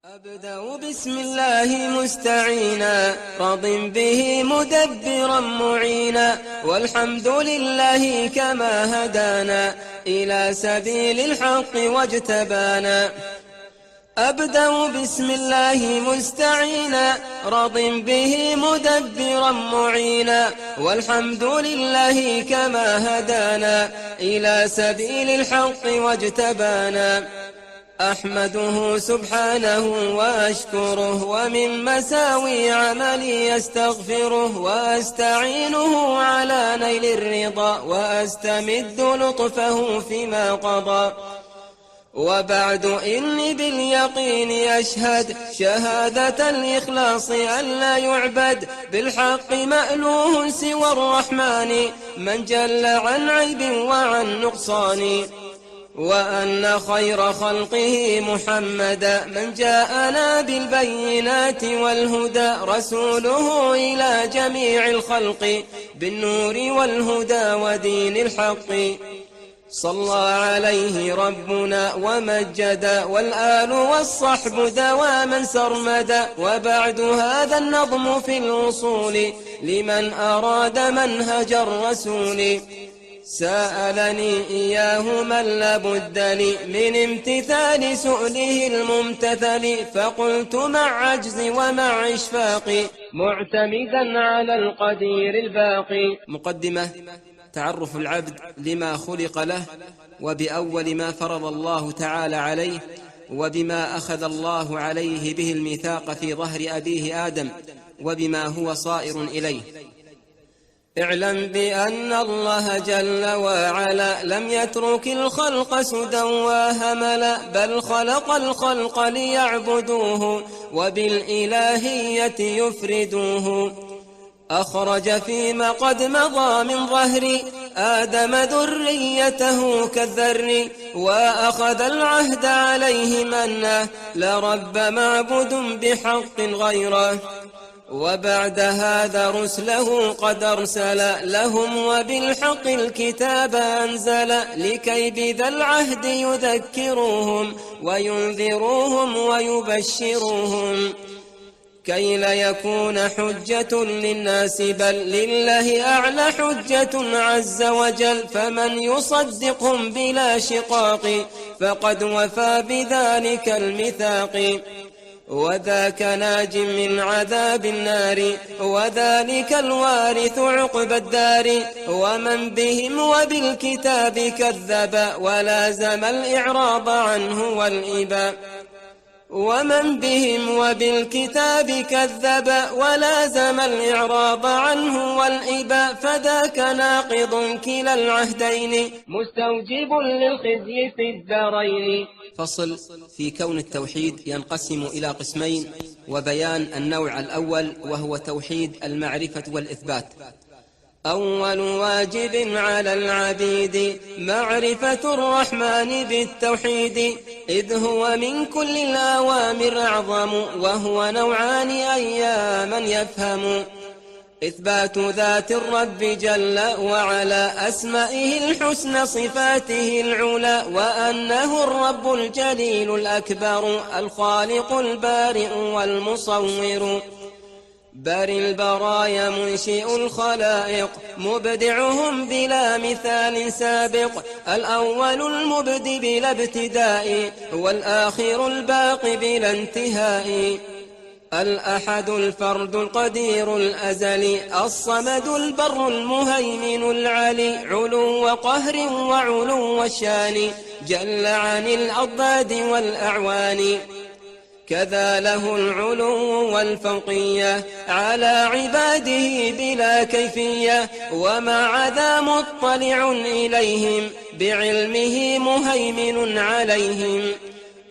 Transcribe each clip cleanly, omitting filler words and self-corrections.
أبدأ بسم الله مستعينا راض به مدبرا معينا، والحمد لله كما هدانا إلى سبيل الحق واجتبانا. أبدأ بسم الله مستعينا راض به مدبرا معينا، والحمد لله كما هدانا إلى سبيل الحق واجتبانا. أحمده سبحانه وأشكره، ومن مساوي عملي أستغفره، وأستعينه على نيل الرضا، وأستمد لطفه فيما قضى. وبعد إني باليقين أشهد شهادة الإخلاص أن لا يعبد بالحق مألوه سوى الرحمن، من جل عن عيب وعن نقصان. وأن خير خلقه محمدا من جاءنا بالبينات والهدى، رسوله إلى جميع الخلق بالنور والهدى ودين الحق. صلى عليه ربنا ومجدا، والآل والصحب دواما سرمدا. وبعد هذا النظم في الوصول لمن أراد منهج الرسول، سألني إياه من لابد لي من امتثال سؤله الممتثل، فقلت مع عجزي ومع إشفاقي معتمدا على القدير الباقي. مقدمة: تعرف العبد لما خلق له، وبأول ما فرض الله تعالى عليه، وبما أخذ الله عليه به الميثاق في ظهر أبيه آدم، وبما هو صائر إليه. اعلم بأن الله جل وعلا لم يترك الخلق سدى وهملا، بل خلق الخلق ليعبدوه وبالإلهية يفردوه. أخرج فيما قد مضى من ظهر آدم ذريته كالذر، وأخذ العهد عليه منا لرب معبد بحق غيره. وبعد هذا رسله قد أرسل لهم، وبالحق الكتاب أنزل، لكي بذا العهد يذكروهم وينذروهم ويبشروهم، كي لا يكون حجة للناس بل لله أعلى حجة عز وجل. فمن يصدقهم بلا شقاق فقد وفى بذلك الميثاق، وذاك ناج من عذاب النار، وذلك الوارث عقب الدار. ومن بهم وبالكتاب كذب ولازم الإعراض عنه والإباء، ومن بهم وبالكتاب كذب ولازم الإعراض عنه والإباء، فذاك ناقض كلا العهدين مستوجب للخزي في الدارين. فصل في كون التوحيد ينقسم إلى قسمين، وبيان النوع الأول وهو توحيد المعرفة والإثبات. أول واجب على العبيد معرفة الرحمن بالتوحيد، إذ هو من كل الأوامر أعظم، وهو نوعان أيا من يفهم. إثبات ذات الرب جل وعلا، أسمائه الحسنى صفاته العلى، وأنه الرب الجليل الأكبر الخالق البارئ والمصور، باري البرايا منشئ الخلائق، مبدعهم بلا مثال سابق، الأول المبدي بلا ابتداء، والآخر الباقي بلا انتهاء، الأحد الفرد القدير الأزلي، الصمد البر المهيمن العلي، علو قهر وعلو الشان، جل عن الأضداد والأعوان. كذا له العلو والفوقية على عباده بلا كيفية، ومع ذا مطلع إليهم بعلمه مهيمن عليهم.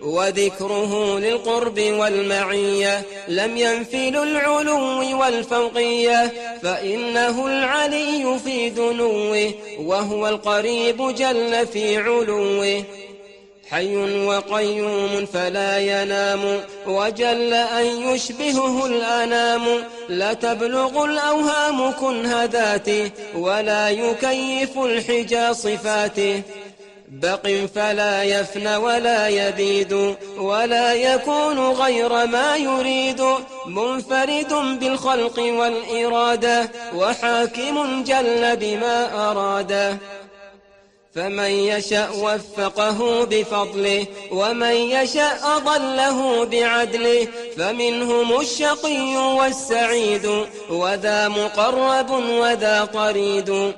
وذكره للقرب والمعية لم ينفل العلو والفوقية، فإنه العلي في دنوه، وهو القريب جل في علوه. حي وقيوم فلا ينام، وجل أن يشبهه الأنام، لا تبلغ الأوهام كنه ذاته، ولا يكيف الحجى صفاته. بق فلا يفنى ولا يبيد ولا يكون غير ما يريد منفرد بالخلق والإرادة وحاكم جل بما أراده فمن يشأ وفقه بفضله ومن يشأ أضله بعدله فمنهم الشقي والسعيد وذا مقرب وذا طريد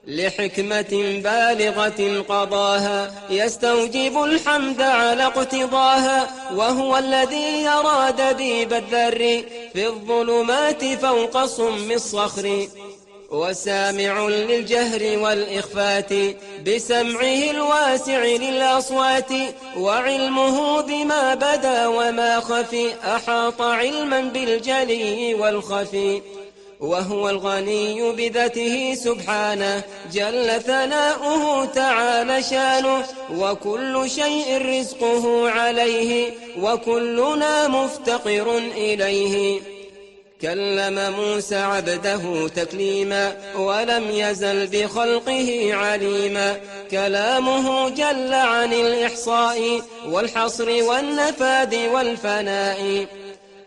لحكمة بالغة قضاها يستوجب الحمد على اقتضاها وهو الذي يرى دبيب الذر في الظلمات فوق صم الصخر وسامع للجهر والإخفات بسمعه الواسع للأصوات وعلمه بما بدا وما خفي أحاط علما بالجلي والخفي وهو الغني بذاته سبحانه جل ثناؤه تعالى شانه وكل شيء رزقه عليه وكلنا مفتقر إليه كلم موسى عبده تكليما ولم يزل بخلقه عليما كلامه جل عن الإحصاء والحصر والنفاد والفناء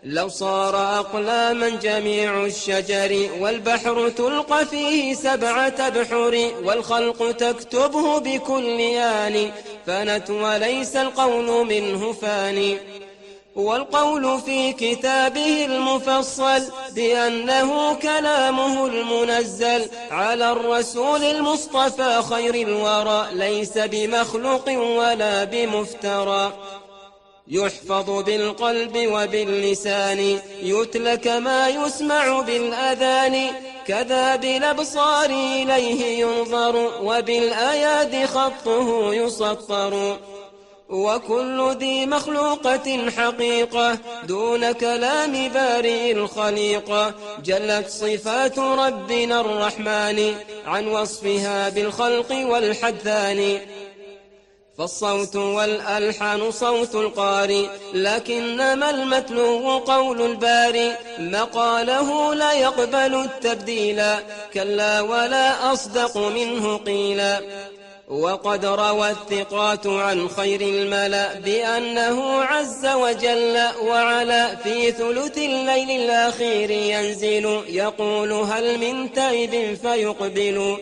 لو صار أقلاما جميع الشجر والبحر تلقى فيه 7 أبحر والخلق تكتبه بكل آن فنت وليس القول منه فاني والقول في كتابه المفصل بأنه كلامه المنزل على الرسول المصطفى خير الورى ليس بمخلوق ولا بمفترى يحفظ بالقلب وباللسان يتلى كما يسمع بالأذان كذا بالأبصار إليه ينظر وبالآيات خطه يسطر وكل ذي مخلوقة حقيقة دون كلام بارئ الخليقة جلت صفات ربنا الرحمن عن وصفها بالخلق والحدثان فالصوت والألحان صوت القارئ لكنما المتلو قول الباري مقاله لا يقبل التبديل كلا ولا أصدق منه قيلا وقد روى الثقات عن خير الملأ بأنه عز وجل وعلا في ثلث الليل الأخير ينزل يقول هل من تائب فيقبل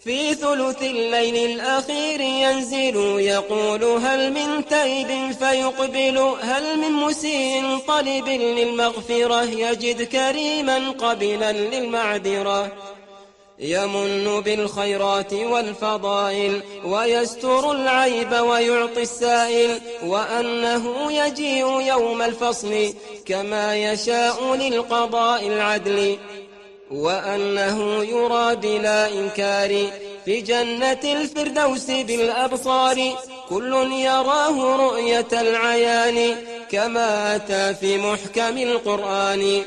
في ثلث الليل الأخير ينزل يقول هل من تائب فيقبل هل من مسيء طالب للمغفرة يجد كريما قبلا للمعذرة يمن بالخيرات والفضائل ويستر العيب ويعطي السائل وأنه يجيء يوم الفصل كما يشاء للقضاء العدل وأنه يرى بلا إنكار في جنة الفردوس بالأبصار كل يراه رؤية العيان كما أتى في محكم القرآن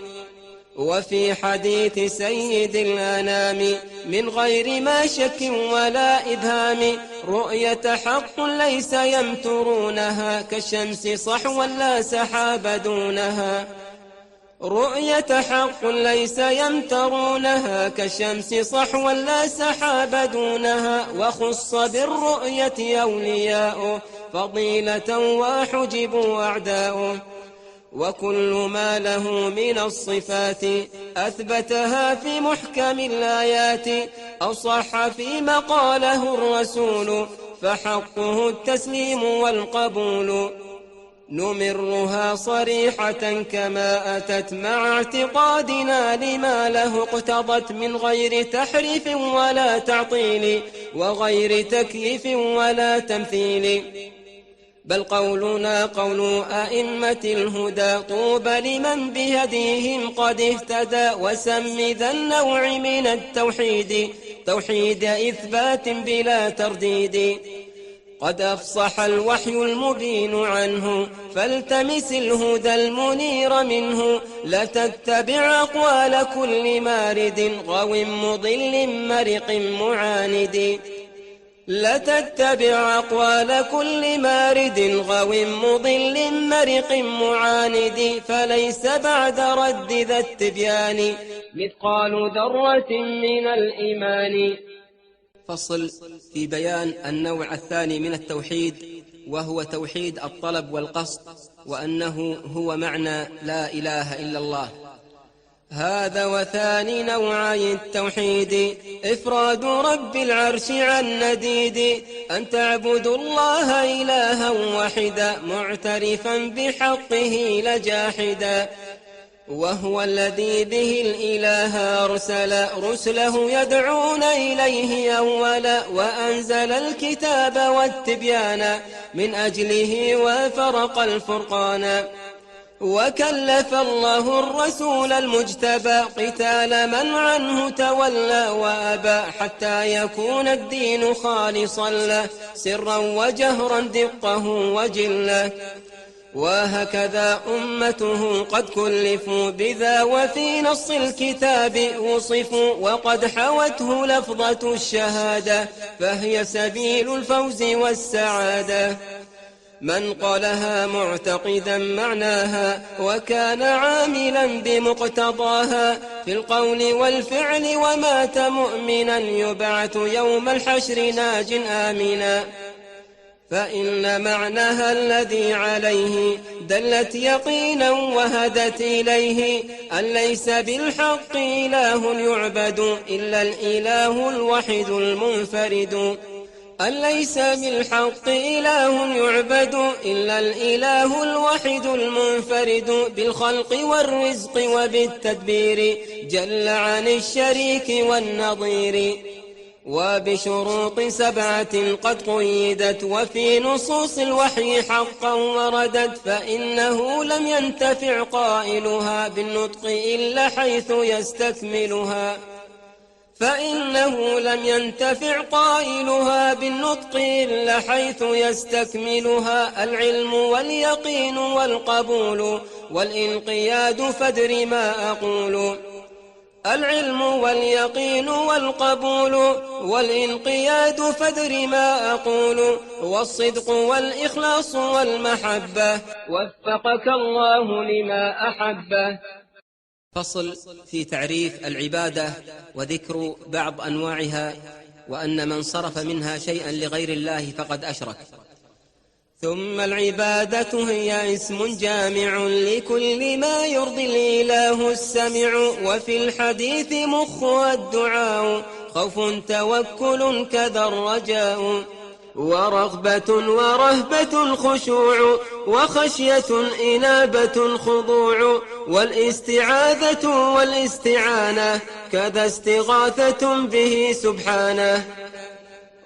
وفي حديث سيد الأنام من غير ما شك ولا إبهام رؤية حق ليس يمترونها كالشمس صحوا لا سحاب دونها رؤية حق ليس يمترونها كالشمس صحوا لا سحاب دونها وخص بالرؤية أولياؤه فضيلة وحجبوا أعداؤه وكل ما له من الصفات أثبتها في محكم الآيات أو صح فيما قاله الرسول فحقه التسليم والقبول نمرها صريحة كما أتت مع اعتقادنا لما له اقتضت من غير تحريف ولا تعطيل وغير تكييف ولا تمثيل بل قولنا قول أئمة الهدى طوبى لمن بهديهم قد اهتدى وسم ذا النوع من التوحيد توحيد إثبات بلا ترديد قد أفصح الوحي المبين عنه فالتمس الهدى المنير منه لتتبع أقوال كل مارد غو مضل مرق معاند لتتبع أقوال كل مارد غو مضل مرق معاند فليس بعد رد ذا التبيان مثقال ذرة من الإيمان فصل في بيان النوع الثاني من التوحيد، وهو توحيد الطلب والقصد، وأنه هو معنى لا إله إلا الله. هذا وثاني نوعي التوحيد إفراد رب العرش عن نديد، أن تعبدوا الله إلها واحدا معترفا بحقه لجاحدا، وهو الذي به الإله أرسل رسله يدعون إليه أولا، وأنزل الكتاب والتبيان من أجله وفرق الفرقان، وكلف الله الرسول المجتبى قتال من عنه تولى وأبى، حتى يكون الدين خالصا له سرا وجهرا دقه وجله. وهكذا أمته قد كلفوا بذا، وفي نص الكتاب وصفوا، وقد حوته لفظة الشهادة، فهي سبيل الفوز والسعادة. من قالها معتقدا معناها، وكان عاملا بمقتضاها في القول والفعل، ومات مؤمنا يبعث يوم الحشر ناج آمنا. فإن معناها الذي عليه دلت يقينا وهدت إليه، أن ليس بالحق إله يعبد إلا الإله الوحيد المنفرد، أن ليس بالحق إله يعبد إلا الإله الوحيد المنفرد، بالخلق والرزق وبالتدبير جل عن الشريك والنظير، وبشروط 7 قد قيدت، وفي نصوص الوحي حقا وردت، فإنه لم ينتفع قائلها بالنطق إلا حيث يستكملها، فإنه لم ينتفع قائلها بالنطق إلا حيث يستكملها، العلم واليقين والقبول والانقياد فادر ما أقول، العلم واليقين والقبول والانقياد فادر ما أقول، والصدق والإخلاص والمحبة وفقك الله لما أحبه. فصل في تعريف العبادة وذكر بعض أنواعها، وأن من صرف منها شيئا لغير الله فقد أشرك. ثم العبادة هي اسم جامع لكل ما يرضي الإله السميع، وفي الحديث مخها الدعاء، خوف توكل كذا الرجاء، ورغبة ورهبة خشوع، وخشية إنابة خضوع، والاستعاذة والاستعانة كذا استغاثة به سبحانه،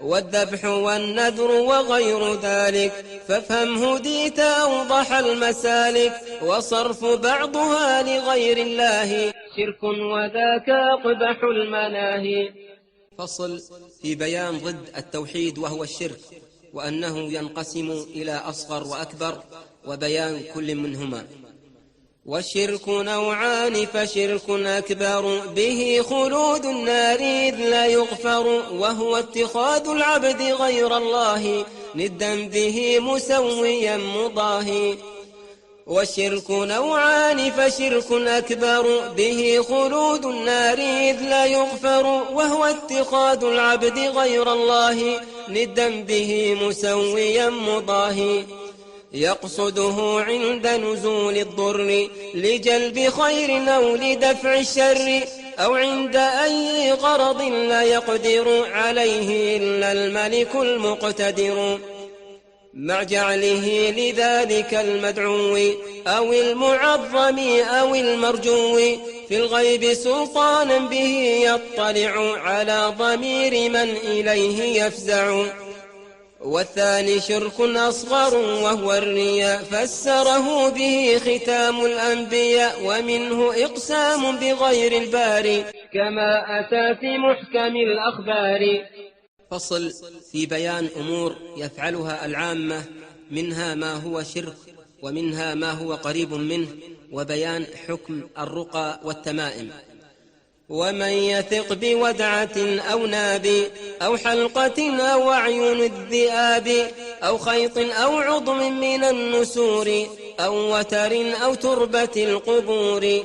والذبح والنذر وغير ذلك، فافهم هديت أوضح المسالك، وصرف بعضها لغير الله شرك وذاك أقبح المناهي. فصل في بيان ضد التوحيد وهو الشرك، وأنه ينقسم إلى أصغر وأكبر، وبيان كل منهما. والشرك نوعان، فشرك أكبر به خلود النار إذ لا يغفر، وهو اتخاذ العبد غير الله ندا به مسويا مضاهي. والشرك نوعان، فشرك أكبر به خلود النار إذ لا يغفر، وهو اتخاذ العبد غير الله ندا به مسويا مضاهي، يقصده عند نزول الضر لجلب خير أو لدفع الشر، أو عند أي غرض لا يقدر عليه إلا الملك المقتدر، مع جعله لذلك المدعو أو المعظم أو المرجو في الغيب سلطانا به يطلع على ضمير من إليه يفزع. والثاني شرك أصغر وهو الرياء، فسره به ختام الأنبياء، ومنه إقسام بغير الباري كما أتى في محكم الأخبار. فصل في بيان أمور يفعلها العامة، منها ما هو شرك ومنها ما هو قريب منه، وبيان حكم الرقى والتمائم. ومن يثق بودعة أو ناب أو حلقة أو أعين الذئاب أو خيط أو عظم من النسور أو وتر أو تربة القبور،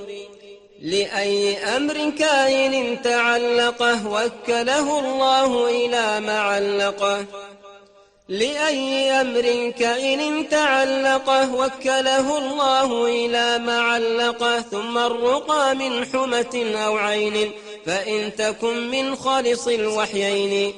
لأي أمر كائن تعلقه وكله الله إلى ما علقه. لأي أمر كائن تعلقه وكله الله إلى ما علقه. ثم الرقى من حمة أو عين فإن تكن من خالص الوحيين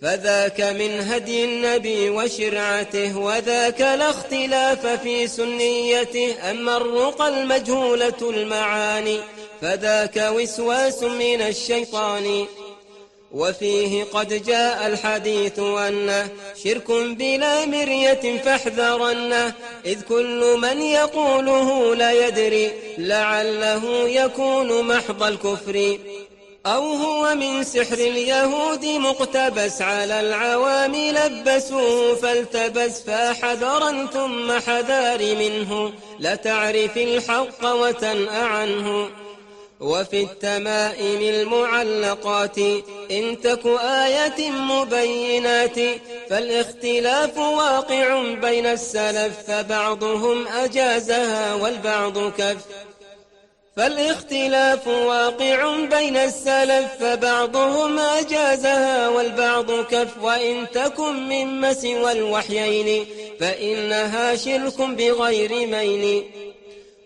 فذاك من هدي النبي وشرعته وذاك لا اختلاف في سنيته. أما الرقى المجهولة المعاني فذاك وسواس من الشيطان. وفيه قد جاء الحديث أنه شرك بلا مرية فاحذرنه. إذ كل من يقوله لا يدري لعله يكون محض الكفر أو هو من سحر اليهود مقتبس على العوام لبسوه فالتبس. فحذرا ثم حذار منه لتعرف الحق وتنأ عنه. وفي التمائم المعلقات إن تك آية مبينات فالاختلاف واقع بين السلف فبعضهم أجازها والبعض كف. فالاختلاف واقع بين السلف فبعضهم أجازها والبعض كف. وإن تكن مما سوى الوحيين فإنها شرك بغير مين.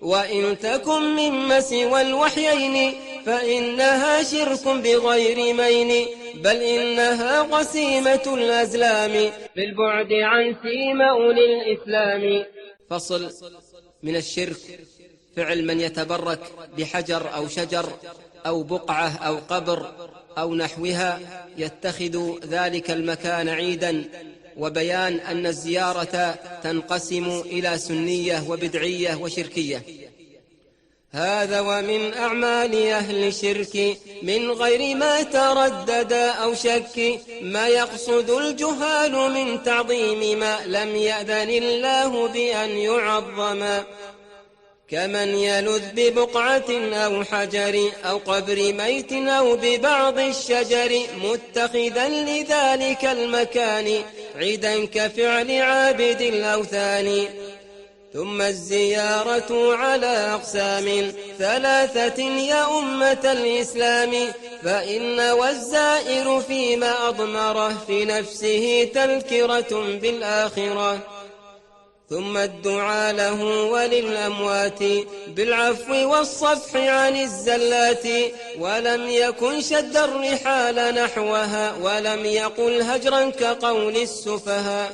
وإن تكن مما سوى الوحيين فإنها شرك بغير مين. بل إنها قسيمة الأزلام بالبعد عن سيما أولي الإسلام. فصل. من الشرك فعل من يتبرك بحجر أو شجر أو بقعة أو قبر أو نحوها يتخذ ذلك المكان عيدا. وبيان أن الزيارة تنقسم إلى سنية وبدعية وشركية. هذا ومن أعمال أهل الشرك من غير ما تردد أو شك ما يقصد الجهال من تعظيم ما لم يأذن الله بأن يعظم. كمن يلذ ببقعة أو حجر أو قبر ميت أو ببعض الشجر متخذا لذلك المكان عيدا كفعل عابد الأوثان. ثم الزيارة على أقسام ثلاثة يا أمة الإسلام. فإن والزائر فيما أضمره في نفسه تذكرة بالآخرة. ثم الدعاء له وللأموات بالعفو والصفح عن الزلات. ولم يكن شد الرحال نحوها ولم يقل هجرا كقول السفهاء.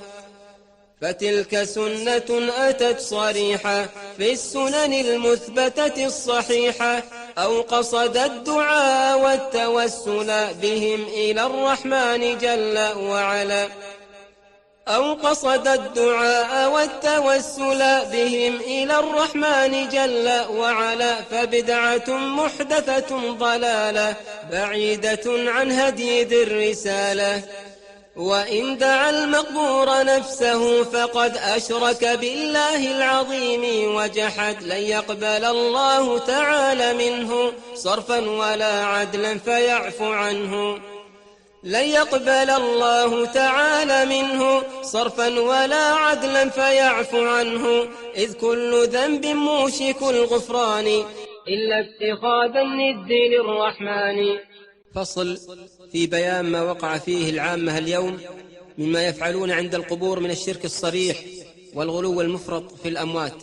فتلك سنة أتت صريحة في السنن المثبتة الصحيحة. أو قصد الدعاء والتوسل بهم إلى الرحمن جل وعلا. أو قصد الدعاء والتوسل بهم إلى الرحمن جل وعلا. فبدعة محدثة ضلالة بعيدة عن هدي ذي الرسالة. وإن دعا المقبور نفسه فقد أشرك بالله العظيم وجحد. لن يقبل الله تعالى منه صرفا ولا عدلا فيعفو عنه. لن يقبل الله تعالى منه صرفا ولا عدلا فيعفو عنه. إذ كل ذنب موشك الغفران إلا اتخاذ الند للرحمن. فصل. في بيان ما وقع فيه العامة اليوم مما يفعلون عند القبور من الشرك الصريح والغلو المفرط في الأموات.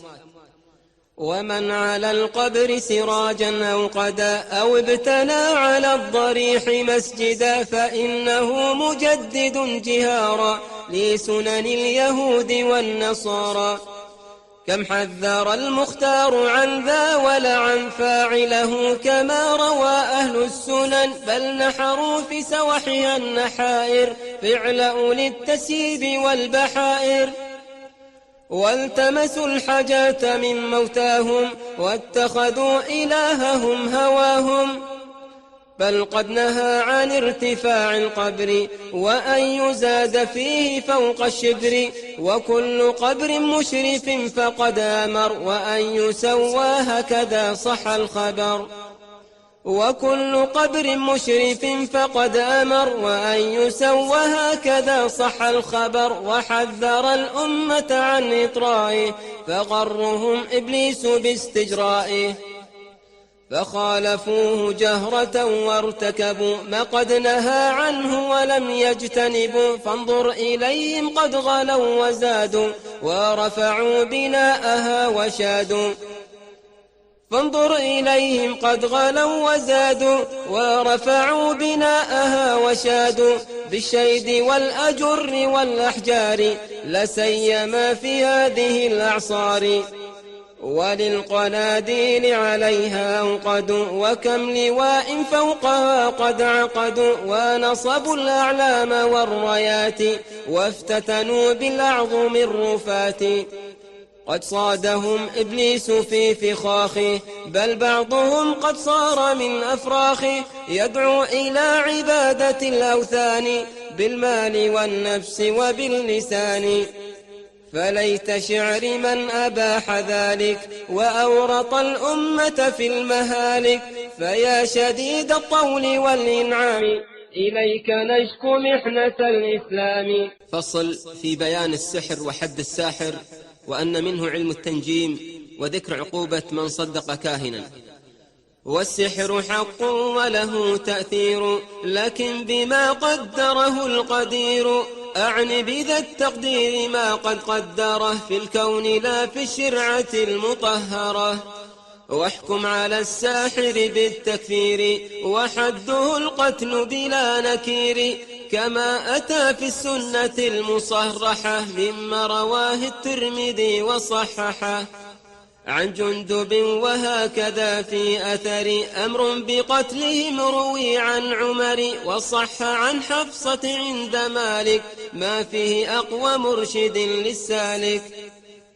ومن على القبر سراجا أو قدا أو ابتنى على الضريح مسجدا فإنه مجدد جهارا لسنن اليهود والنصارى. كم حذر المختار عن ذا ولعن فاعله كما روى أهل السنن. بل نحروا في سوحها النحائر فعل أولي التسييب والبحائر. والتمسوا الحاجات من موتاهم واتخذوا إلههم هواهم. بل قد نهى عن ارتفاع القبر وأن يزاد فيه فوق الشبر. وكل قبر مشرف فقد أمر وأن يسوى هكذا صح الخبر. وكل قبر مشرف فقد أمر وأن يسوى هكذا صح الخبر. وحذر الأمة عن إطرائه فغرهم إبليس باستجرائه. فخالفوه جهرة وارتكبوا ما قد نهى عنه ولم يجتنبوا. فانظر إليهم قد غلوا وزادوا ورفعوا بناءها وشادوا. فانظر إليهم قد غلوا وزادوا ورفعوا بناءها وشادوا. بالشيد والأجر والأحجار لسيما في هذه الأعصار. وللقناديل عليها أوقدوا وكم لواء فوقها قد عقدوا. ونصبوا الأعلام والرايات وافتتنوا بالأعظم الرفات. قد صادهم إبليس في فخاخه بل بعضهم قد صار من أفراخه. يدعو إلى عبادة الأوثان بالمال والنفس وباللسان. فليت شعر من أباح ذلك وأورط الأمة في المهالك. فيا شديد الطول والإنعام إليك نشكو محنة الإسلام. فصل في بيان السحر وحد الساحر، وأن منه علم التنجيم، وذكر عقوبة من صدق كاهنا. والسحر حق وله تأثير لكن بما قدره القدير. أعني بذا التقدير ما قد قدره في الكون لا في الشرعة المطهرة. واحكم على الساحر بالتكفير وحده القتل بلا نكير. كما أتى في السنة المصرحة مما رواه الترمذي وصححه عن جندب. وهكذا في أثر أمر بقتلهم روي عن عمر. وصح عن حفصة عند مالك ما فيه أقوى مرشد للسالك.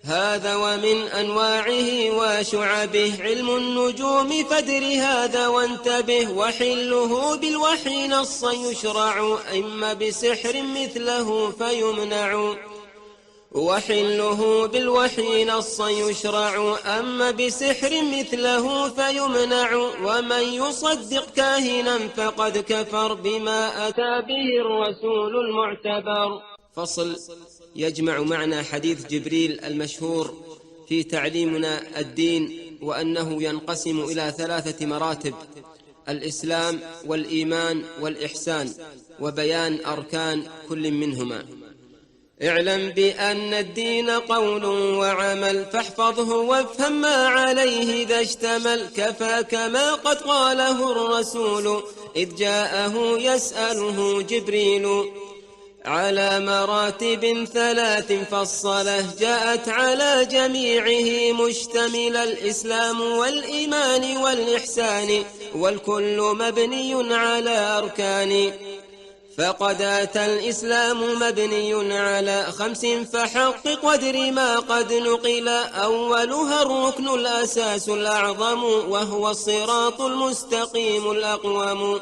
هذا ومن أنواعه وشعبه علم النجوم فادر هذا وانتبه. وحله بالوحي نصا يشرع إما بسحر مثله فيمنع. وحله بالوحي نصا يشرع أما بسحر مثله فيمنع. ومن يصدق كاهنا فقد كفر بما أتى به الرسول المعتبر. فصل يجمع معنى حديث جبريل المشهور في تعليمنا الدين، وأنه ينقسم إلى 3 مراتب: الإسلام والإيمان والإحسان، وبيان أركان كل منهما. اعلم بأن الدين قول وعمل فاحفظه وافهم ما عليه ذا اشتمل. كفاك ما قد قاله الرسول إذ جاءه يسأله جبريل. على مراتب 3 فالصلاة جاءت على جميعه مشتمل. الإسلام والإيمان والإحسان والكل مبني على أركان. فقد أتى الإسلام مبني على 5 فحقق وادر ما قد نقل. أولها الركن الأساس الأعظم وهو الصراط المستقيم الأقوم.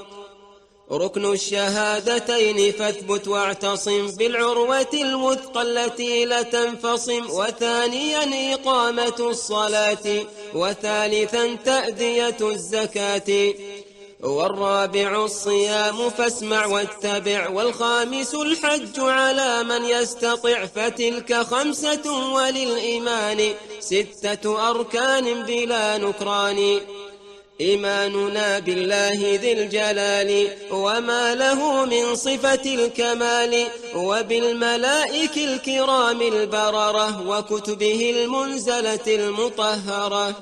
ركن الشهادتين فاثبت واعتصم بالعروة الوثقى التي لا تنفصم. وثانيا إقامة الصلاة وثالثا تأدية الزكاة. والرابع الصيام فاسمع واتبع. والخامس الحج على من يستطع فتلك 5 وللإيمان 6 أركان بلا نكران. إيماننا بالله ذي الجلال وما له من صفة الكمال. وبالملائكة الكرام البررة وكتبه المنزلة المطهرة.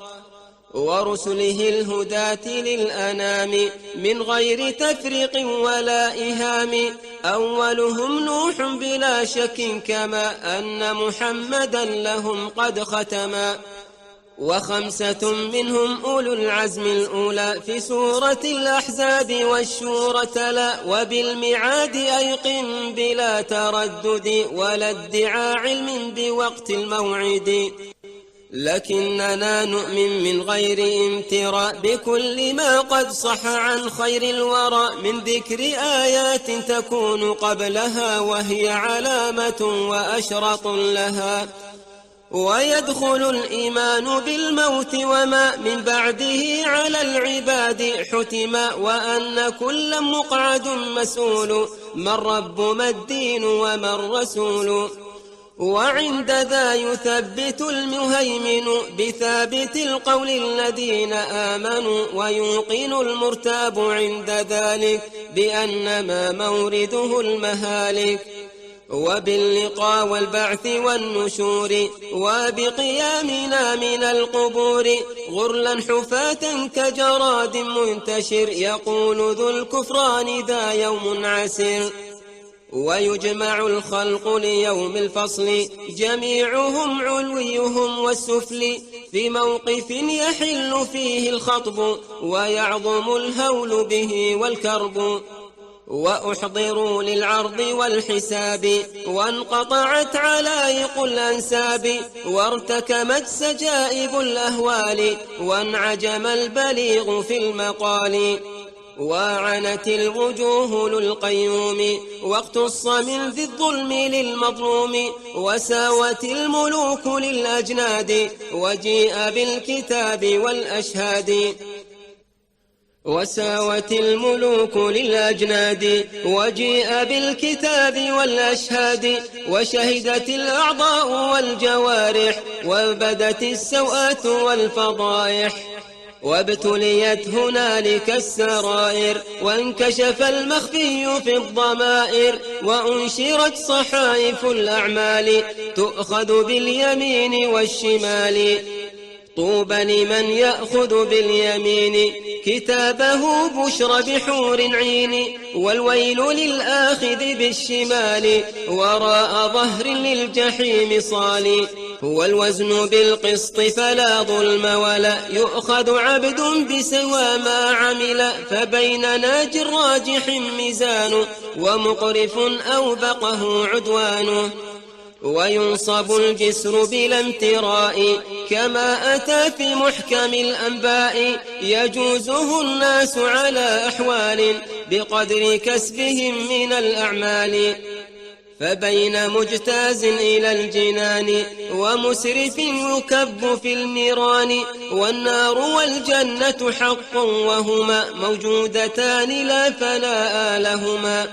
ورسله الهداة للأنام من غير تفريق ولا إهام. أولهم نوح بلا شك كما أن محمدا لهم قد ختما. و5 منهم أولو العزم الأولى في سورة الأحزاب والشورى تلا. وبالميعاد أيقن بلا تردد ولا ادعاء علم بوقت الموعد. لكننا نؤمن من غير امتراء بكل ما قد صح عن خير الورى من ذكر آيات تكون قبلها وهي علامة وأشرط لها. ويدخل الإيمان بالموت وما من بعده على العباد حتما. وأن كل مقعد مسؤول ما الرب ما الدين وما الرسول. وعند ذا يثبت المهيمن بثابت القول الذين آمنوا، ويوقن المرتاب عند ذلك بأنما مورده المهالك، وباللقاء والبعث والنشور وبقيامنا من القبور غرلا حفاة كجراد منتشر، يقول ذو الكفران ذا يوم عسير. ويجمع الخلق ليوم الفصل جميعهم علويهم والسفل، في موقف يحل فيه الخطب ويعظم الهول به والكرب، وأحضروا للعرض والحساب وانقطعت علائق الأنساب، وارتكمت سجائب الأهوال وانعجم البليغ في المقال، وعنت الوجوه للقيوم واقتص من ذي الظلم للمظلوم، وساوت الملوك للأجناد وجيء بالكتاب والأشهاد، وساوت الملوك للأجناد وجيء بالكتاب والأشهاد، وشهدت الأعضاء والجوارح وبدت السوءات والفضائح، وابتليت هنالك السرائر وانكشف المخفي في الضمائر، وأنشرت صحائف الأعمال تؤخذ باليمين والشمال، طوبى لمن يأخذ باليمين كتابه بشر بحور عين، والويل للآخذ بالشمال وراء ظهر للجحيم صال، هو الوزن بالقسط فلا ظلم ولا يؤخذ عبد بسوى ما عمل، فبين ناج راجح ميزان ومقرف أوبقه عدوان، وينصب الجسر بلا امتراء كما أتى في محكم الأنباء، يجوزه الناس على أحوال بقدر كسبهم من الأعمال، فبين مجتاز إلى الجنان ومسرف يكب في النيران، والنار والجنة حق وهما موجودتان لا فناء لهما،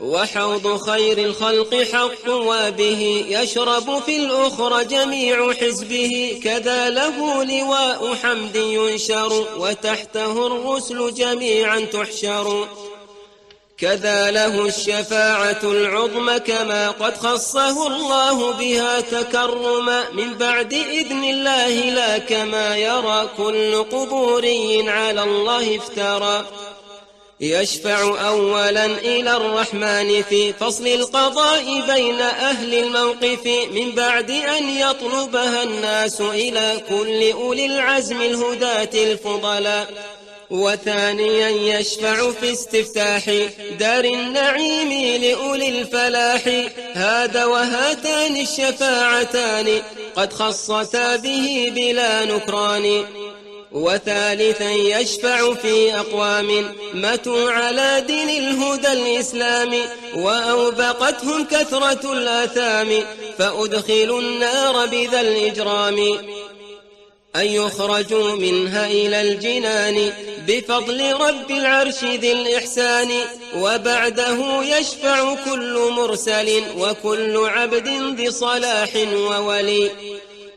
وحوض خير الخلق حق وبه يشرب في الأخرى جميع حزبه، كذا له لواء حمد ينشر وتحته الرسل جميعا تحشر، كذا له الشفاعة العظمى كما قد خصه الله بها تكرما، من بعد إذن الله لا كما يرى كل قبوري على الله افترى، يشفع أولا إلى الرحمن في فصل القضاء بين أهل الموقف، من بعد أن يطلبها الناس إلى كل أولي العزم الهداة الفضلاء، وثانيا يشفع في استفتاح دار النعيم لأولي الفلاح، هذا وهاتان الشفاعتان قد خصتا به بلا نكران، وثالثا يشفع في أقوام ماتوا على دين الهدى الإسلام، وأوبقتهم كثرة الآثام فأدخلوا النار بذا الإجرام، أن يخرجوا منها إلى الجنان بفضل رب العرش ذي الإحسان، وبعده يشفع كل مرسل وكل عبد ذي صلاح وولي،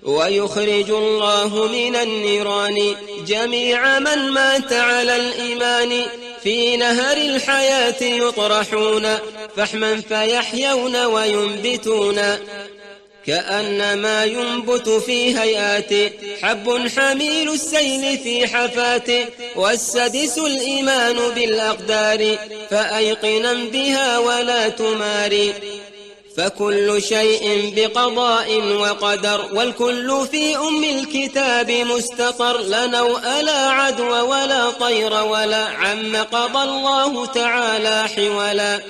ويخرج الله من النيران جميع من مات على الإيمان، في نهر الحياة يطرحون فحما فيحيون وينبتون، كأنما ينبت في هيئات حب حميل السيل في حفاته، والسدس الإيمان بالأقدار فأيقنا بها ولا تماري، فكل شيء بقضاء وقدر والكل في أم الكتاب مستقر، لا نوء لا عدوى ولا طير ولا عم قضى الله تعالى حولا،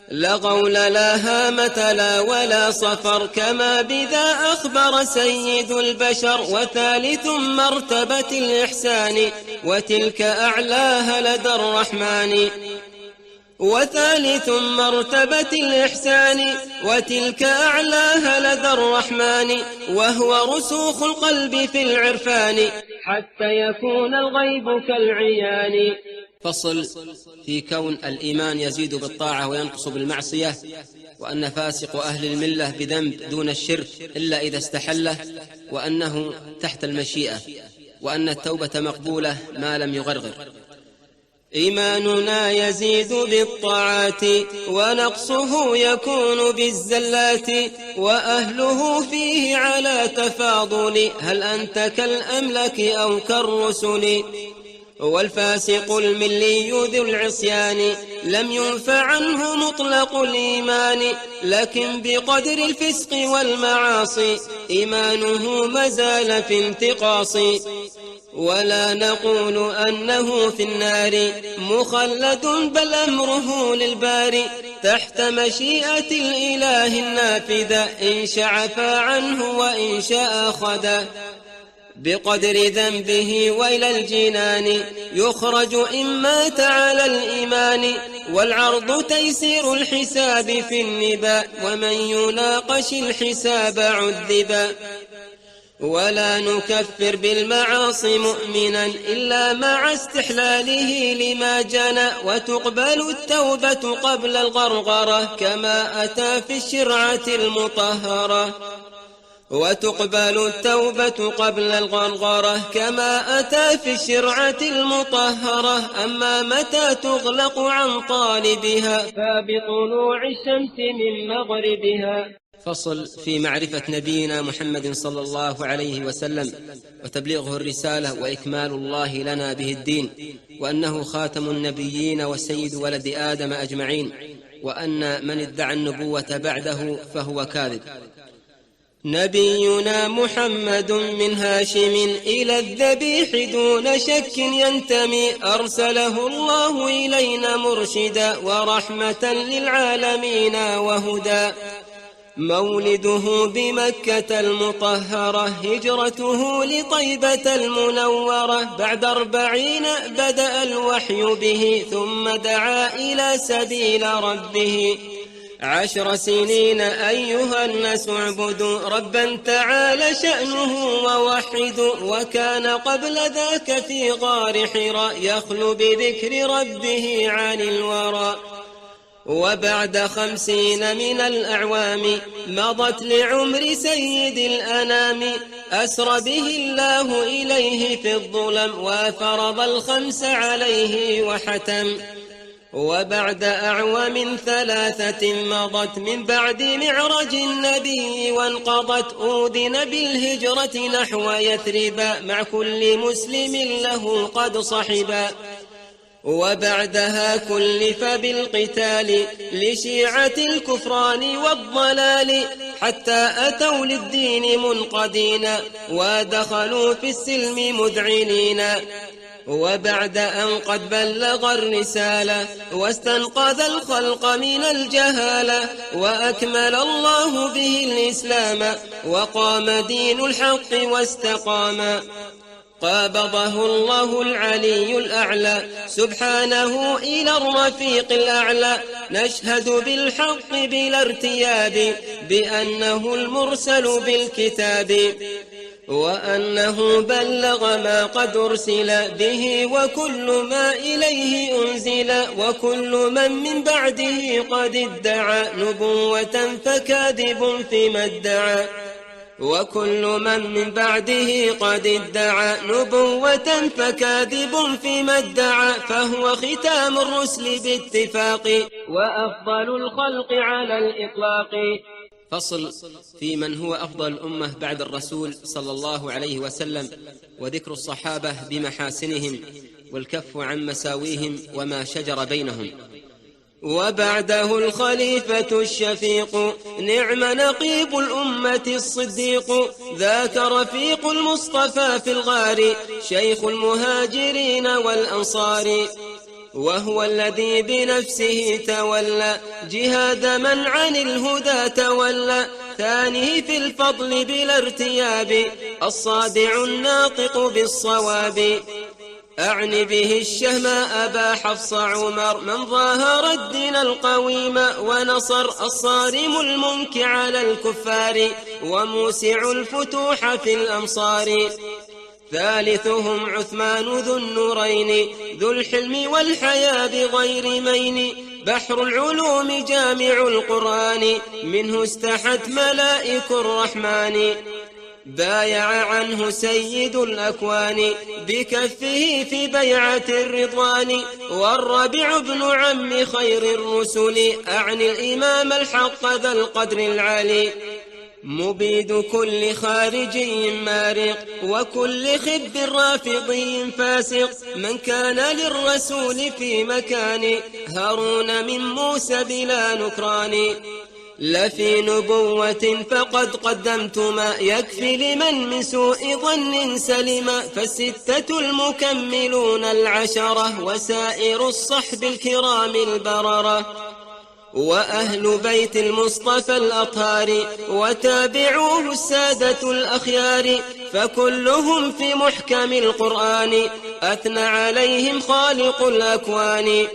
لا غول لا هامة لا ولا صفر كما بذا أخبر سيد البشر، وثالث مرتبة الإحسان وتلك أعلاها لدى الرحمن، وثالث مرتبة الإحسان وتلك أعلاها لدى الرحمن، وهو رسوخ القلب في العرفان حتى يكون الغيب كالعيان، فصل في كون الإيمان يزيد بالطاعة وينقص بالمعصية، وأن فاسق أهل الملة بذنب دون الشرك إلا إذا استحله، وأنه تحت المشيئة، وأن التوبة مقبولة ما لم يغرغر. إيماننا يزيد بالطاعات ونقصه يكون بالزلات، وأهله فيه على تفاضل، هل أنت كالأملك أو كالرسل؟ والفاسق الملي ذو العصيان لم ينفع عنه مطلق الإيمان، لكن بقدر الفسق والمعاصي إيمانه مازال في انتقاص. ولا نقول أنه في النار مخلد، بل أمره للباري تحت مشيئة الإله النافذة، إن شاء عفا عنه وإن شاء خدا. بقدر ذنبه وإلى الجنان يخرج إن مات على الإيمان، والعرض تيسير الحساب في النبا، ومن يناقش الحساب عذبا. ولا نكفر بالمعاصي مؤمنا إلا مع استحلاله لما جنى، وتقبل التوبة قبل الغرغرة كما أتى في الشرعة المطهرة. وتقبل التوبة قبل الغرغرة كما أتى في الشرعة المطهرة، أما متى تغلق عن طالبها فبطلوع الشمس من مغربها. فصل في معرفة نبينا محمد صلى الله عليه وسلم وتبليغه الرسالة وإكمال الله لنا به الدين، وأنه خاتم النبيين وسيد ولد آدم أجمعين، وأن من ادعى النبوة بعده فهو كاذب. نبينا محمد من هاشم إلى الذبيح دون شك ينتمي، أرسله الله إلينا مرشدا ورحمة للعالمين وهدى. مولده بمكة المطهرة، هجرته لطيبة المنورة، بعد 40 بدأ الوحي به، ثم دعا إلى سبيل ربه. 10 سنين أيها الناس اعبدوا ربا تعالى شأنه ووحدوا، وكان قبل ذاك في غار حراء يخلو بذكر ربه عن الورى. وبعد 50 من الأعوام مضت لعمر سيد الأنام، أسرى به الله إليه في الظلم، وفرض 5 عليه وحتم. وبعد أعوام 3 مضت من بعد معرج النبي، وانقضت أودن بالهجرة نحو يثربا، مع كل مسلم له قد صحبا. وبعدها كلف بالقتال لشيعة الكفران والضلال، حتى أتوا للدين منقدين، ودخلوا في السلم مذعنين. وبعد أن قد بلغ الرسالة واستنقذ الخلق من الجهالة، وأكمل الله به الإسلام، وقام دين الحق واستقام. قابضه الله العلي الأعلى سبحانه إلى الرفيق الأعلى، نشهد بالحق بلا ارتياب بأنه المرسل بالكتاب، وأنه بلغ ما قد أرسل به، وكل ما إليه أنزل. وكل من بعده قد ادعى نبوة فكاذب فيما ادعى، وكل من بعده قد ادعى نبوة فكاذب فيما ادعى، فهو ختام الرسل باتفاق، وأفضل الخلق على الإطلاق. فصل في من هو أفضل الأمة بعد الرسول صلى الله عليه وسلم، وذكر الصحابة بمحاسنهم، والكف عن مساويهم وما شجر بينهم. وبعده الخليفة الشفيق، نعم نقيب الأمة الصديق، ذاك رفيق المصطفى في الغار، شيخ المهاجرين والأنصار. وهو الذي بنفسه تولى جهاد من عن الهدى تولى، ثانيه في الفضل بلا ارتياب، الصادع الناطق بالصواب. أعني به الشهم أبا حفص عمر، من ظاهر الدين القويم ونصر، الصارم المنك على الكفار، وموسع الفتوح في الأمصار. ثالثهم عثمان ذو النورين ذو الحلم والحياء بغير مين بحر العلوم جامع القرآن منه استحت ملائك الرحمن بايع عنه سيد الأكوان بكفه في بيعة الرضوان والربيع ابن عم خير الرسل أعني الإمام الحق ذا القدر العالي مبيد كل خارجي مارق وكل خب رافضي فاسق من كان للرسول في مكان هارون من موسى بلا نكران لفي نبوة فقد قدمت ما يكفي لمن من سوء ظن سلم فالستة المكملون العشرة وسائر الصحب الكرام البررة وأهل بيت المصطفى الأطهار وتابعوه السادة الأخيار فكلهم في محكم القرآن أثنى عليهم خالق الأكوان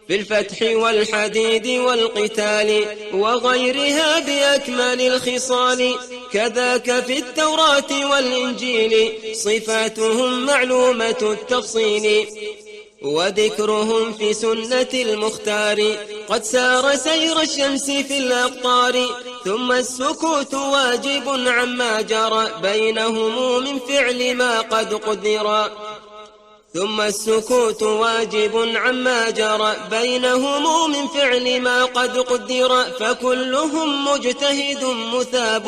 في الفتح والحديد والقتال وغيرها بأكمل الخصال كذاك في التوراة والإنجيل صفاتهم معلومة التفصيل وذكرهم في سنة المختار قد سار سير الشمس في الأقطار ثم السكوت واجب عما جرى بينهم من فعل ما قد قدر ثم السكوت واجب عما جرى بينهم من فعل ما قد قدر فكلهم مجتهد مثاب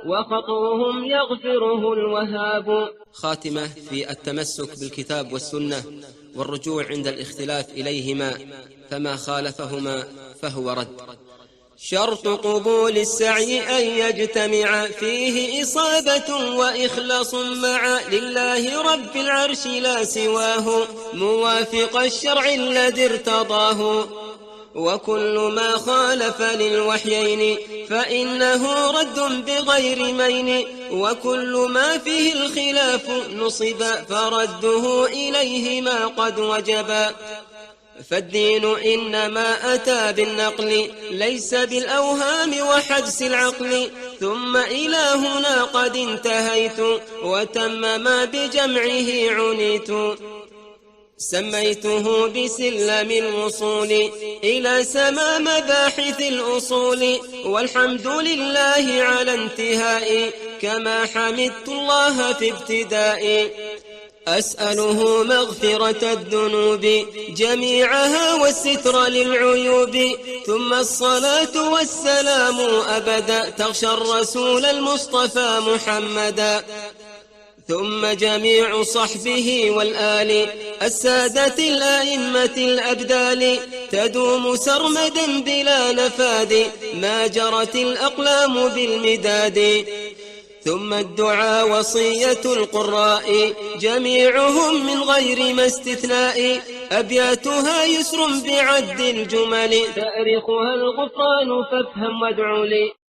وخطوهم يغفره الوهاب. خاتمة في التمسك بالكتاب والسنة والرجوع عند الاختلاف إليهما فما خالفهما فهو رد. شرط قبول السعي أن يجتمع فيه إصابة وإخلاص مع لله رب العرش لا سواه موافق الشرع الذي ارتضاه وكل ما خالف للوحيين فإنه رد بغير مين وكل ما فيه الخلاف نصب فرده إليهما قد وجبا فالدين إنما أتى بالنقل ليس بالأوهام وحدس العقل ثم إلى هنا قد انتهيت وتم ما بجمعه عنيت سميته بسلم الوصول إلى سما مباحث الأصول والحمد لله على انتهائي كما حمدت الله في ابتدائي أسأله مغفرة الذنوب جميعها والستر للعيوب ثم الصلاة والسلام أبدا تغشى الرسول المصطفى محمدا ثم جميع صحبه والآل السادة الأئمة الأبدال تدوم سرمدا بلا نفاد ما جرت الأقلام بالمداد ثم الدعاء وصية القراء جميعهم من غير ما استثناء أبياتها يسر بعد الجمل تأريخها الغفران فافهم وادع لي